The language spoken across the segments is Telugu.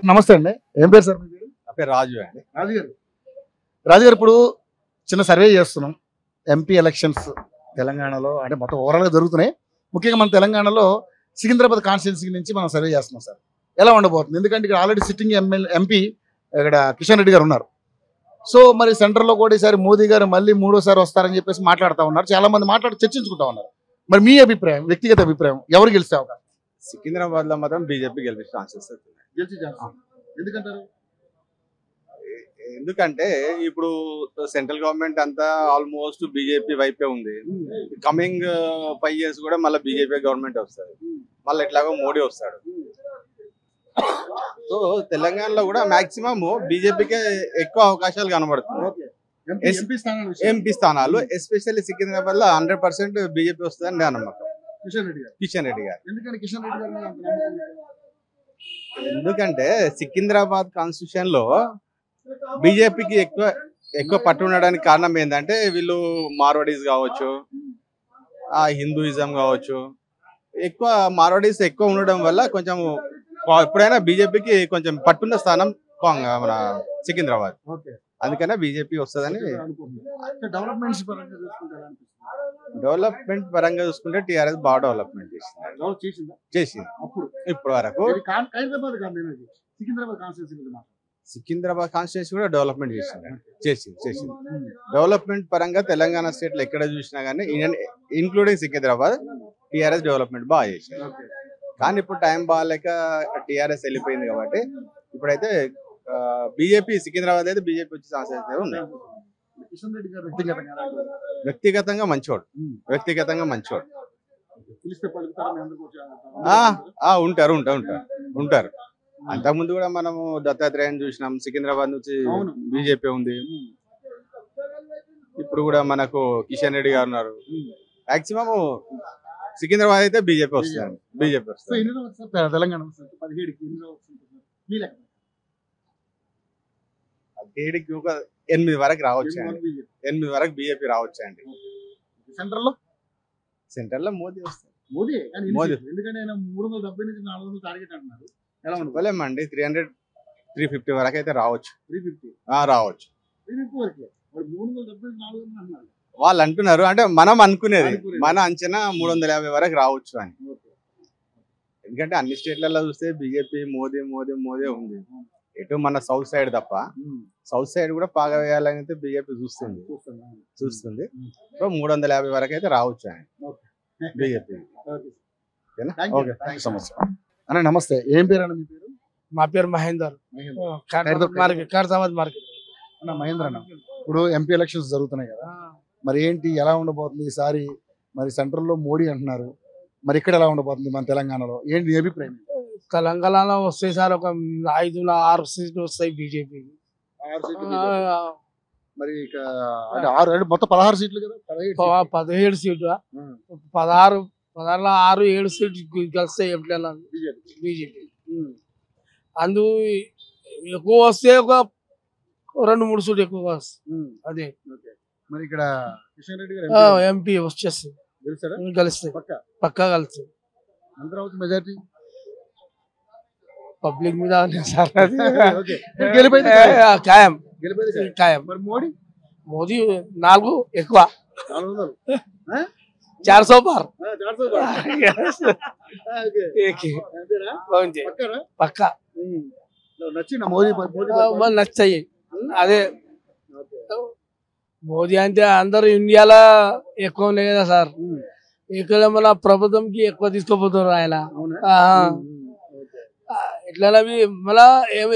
నమస్తే అండి. ఏం పేరు సార్ మీ పేరు? నా పేరు రాజు అండి. రాజుగారు ఇప్పుడు చిన్న సర్వే చేస్తున్నాం. ఎంపీ ఎలక్షన్స్ తెలంగాణలో అంటే మొత్తం ఓవరాల్గా జరుగుతున్నాయి. ముఖ్యంగా మన తెలంగాణలో సికింద్రాబాద్ కాన్స్టిట్యున్సీ నుంచి మనం సర్వే చేస్తున్నాం సార్. ఎలా ఉండబోతుంది? ఎందుకంటే ఇక్కడ ఆల్రెడీ సిట్టింగ్ ఎంపీ ఇక్కడ కిషన్ రెడ్డి గారు ఉన్నారు. సో మరి సెంటర్లో కూడా ఈసారి మోదీ గారు మళ్ళీ మూడోసారి వస్తారని చెప్పేసి మాట్లాడుతూ ఉన్నారు. చాలా మంది చర్చించుకుంటా ఉన్నారు. మరి మీ అభిప్రాయం, వ్యక్తిగత అభిప్రాయం, ఎవరు గెలిస్తే అవకాశం? సికింద్రాబాద్ లో మాత్రం బీజేపీ గెలిపే ఛాన్సెస్ ఎందుకంటారు? ఎందుకంటే ఇప్పుడు సెంట్రల్ గవర్నమెంట్ అంతా ఆల్మోస్ట్ బీజేపీ వైపే ఉంది. కమింగ్ 5 years కూడా మళ్ళీ బీజేపీ గవర్నమెంట్ వస్తుంది. మళ్ళీ ఎట్లాగో మోడీ వస్తాడు. సో తెలంగాణలో కూడా మాక్సిమం బీజేపీకే ఎక్కువ అవకాశాలు కనబడుతుంది. ఎంపీ స్థానాలు ఎస్పెషల్లీ సికింద్రాబాద్ లో 100% బీజేపీ వస్తుందని నా నమ్మకం. కిషన్ రెడ్డి గారు ఎందుకంటే సికింద్రాబాద్ కాన్స్టిట్యూషన్ లో బీజేపీకి ఎక్కువ పట్టు ఉండడానికి కారణం ఏంటంటే వీళ్ళు మార్వాడీస్ కావచ్చు, హిందూయిజం కావచ్చు, ఎక్కువ మార్వాడీస్ ఎక్కువ ఉండడం వల్ల కొంచెం ఎప్పుడైనా బీజేపీకి కొంచెం పట్టున్న స్థానం మన సికింద్రాబాద్. అందుకనే బీజేపీ వస్తుందని. డెవలప్మెంట్ పరంగా చూసుకుంటే టీఆర్ఎస్ బాగా డెవలప్మెంట్ చేసింది ఇప్పటి వరకు. సికింద్రాబాద్ కాన్స్టిట్యూన్సీ కూడా డెవలప్మెంట్ చేసింది. డెవలప్మెంట్ పరంగా తెలంగాణ స్టేట్ లో ఎక్కడ చూసినా కానీ ఇంక్లూడింగ్ సికింద్రాబాద్ టీఆర్ఎస్ డెవలప్మెంట్ బాగా చేసింది. కానీ ఇప్పుడు టైం బాగాలేక టీఆర్ఎస్ వెళ్ళిపోయింది కాబట్టి ఇప్పుడైతే బీజేపీ సికింద్రాబాద్ అయితే బీజేపీ వచ్చే ఛాన్సెస్ అయితే ఉన్నాయి. వ్యక్తిగతంగా మంచివాడు. ఉంటారు. అంతకుముందు కూడా మనము దత్తాత్రేయని చూసినాం. సికింద్రాబాద్ నుంచి బీజేపీ ఉంది. ఇప్పుడు కూడా మనకు కిషన్ రెడ్డి గారు ఉన్నారు. మాక్సిమం సికింద్రాబాద్ అయితే బీజేపీ వస్తుంది. తెలంగాణ 17కి ఒక 8 వరకు రావచ్చు. 8 వరకు బీజేపీ రావచ్చు అండి. సెంటర్ లో మోదీ వస్తారు. మోదీ ఎందుకంటే 370 నుంచి 400 టార్గెట్ అంటున్నారు. ఎలా చెప్పలేమండి. 300-350 వరకు అయితే రావచ్చు. రావచ్చు. వాళ్ళు అంటున్నారు, అంటే మనం అనుకునేది, మన అంచనా 350 వరకు రావచ్చు అని. ఎందుకంటే అన్ని స్టేట్లలో చూస్తే బీజేపీ మోదీ ఉంది. ఎటు మన సౌత్ సైడ్ తప్ప సౌత్ సైడ్ కూడా పాగా వేయాలని అయితే బీజేపీ చూస్తుంది. 350 వరకు అయితే రావచ్చు అని బీజేపీ. అన్న నమస్తే. ఏం పేరు అన్న మీ పేరు? మా పేరు మహేందర్. మహేంద్ర అన్న, ఇప్పుడు ఎంపీ ఎలక్షన్స్ జరుగుతున్నాయి కదా, మరి ఏంటి ఎలా ఉండబోతుంది ఈసారి? మరి సెంట్రల్ లో మోడీ అంటున్నారు, మరి ఇక్కడ ఎలా ఉండబోతుంది మన తెలంగాణలో? ఏంటి నీ అభిప్రాయం? తెలంగాణలో వస్తే సార్ ఒక 5-6 సీట్లు వస్తాయి బీజేపీకి. మరి మొత్తం 16 సీట్లు కదా? 17 సీట్లు. 16లో 6-7 సీట్లు గెలుస్తాయి ఎప్పుడైనా బీజేపీ. అందు ఎక్కువ వస్తే ఒక 2-3 సీట్లు ఎక్కువ వస్తాయి. అదే మరి ఇక్కడ కిషన్ రెడ్డి గారు ఎంపీ వచ్చేస్తాయి, గెలుస్తాయి, పక్కా గెలుస్తాయి. మెజారిటీ పబ్లిక్ మీద సార్ ఖాయం. మోదీ 4 ఎక్కువ 400 పార్ పక్కా నచ్చాయి. అదే మోదీ అంటే అందరు ఇండియాలో ఎక్కువ ఉన్నాయి కదా సార్. ఇక్కడ మన ప్రభుత్వంకి ఎక్కువ తీసుకోపోతున్నారు ఆయన. ఇట్లా మళ్ళా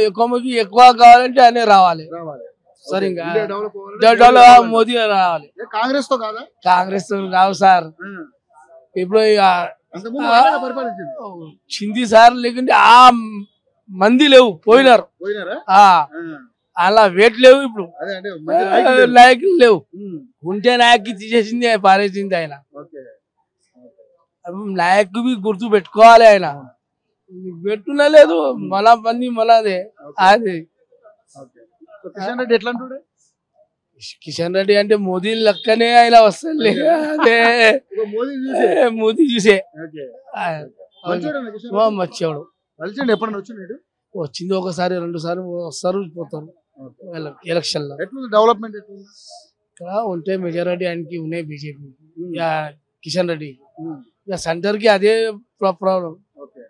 ఎక్కువ కావాలంటే ఆయన రావాలి. సరే మోదీ రావాలి. కాంగ్రెస్ తో కాదా? కాంగ్రెస్ తో కావు సార్. ఇప్పుడు చింది సార్ లేకుంటే ఆ మంది లేవు, పోయినారు. అలా వెయిట్ లేవు. ఇప్పుడు నాయకులు లేవు. ఉంటే నాయకు తీసేసింది, పారేసింది ఆయన. నాయకు గుర్తు పెట్టుకోవాలి. ఆయన పెట్టున్నా లేదు, మన మంది మనదే. అది కిషన్ రెడ్డి ఎట్లా అంటాడు? కిషన్ రెడ్డి అంటే మోదీ లెక్కనే ఆయన వస్తుంది. అదే మోదీ చూసే మంచోడు. ఎప్పుడన్నా వచ్చినాడు? వచ్చింది ఒకసారి 2 సార్లు వస్తారు పోతారు ఎలక్షన్ లో. ఎట్లుంది డెవలప్మెంట్ ఎట్లుంది? ఇక్కడ ఉంటే మెజారిటీ ఆయనకి ఉన్నాయి బీజేపీ, కిషన్ రెడ్డి. ఇక సెంటర్ కి అదే ప్రాబ్లం. ఓకే.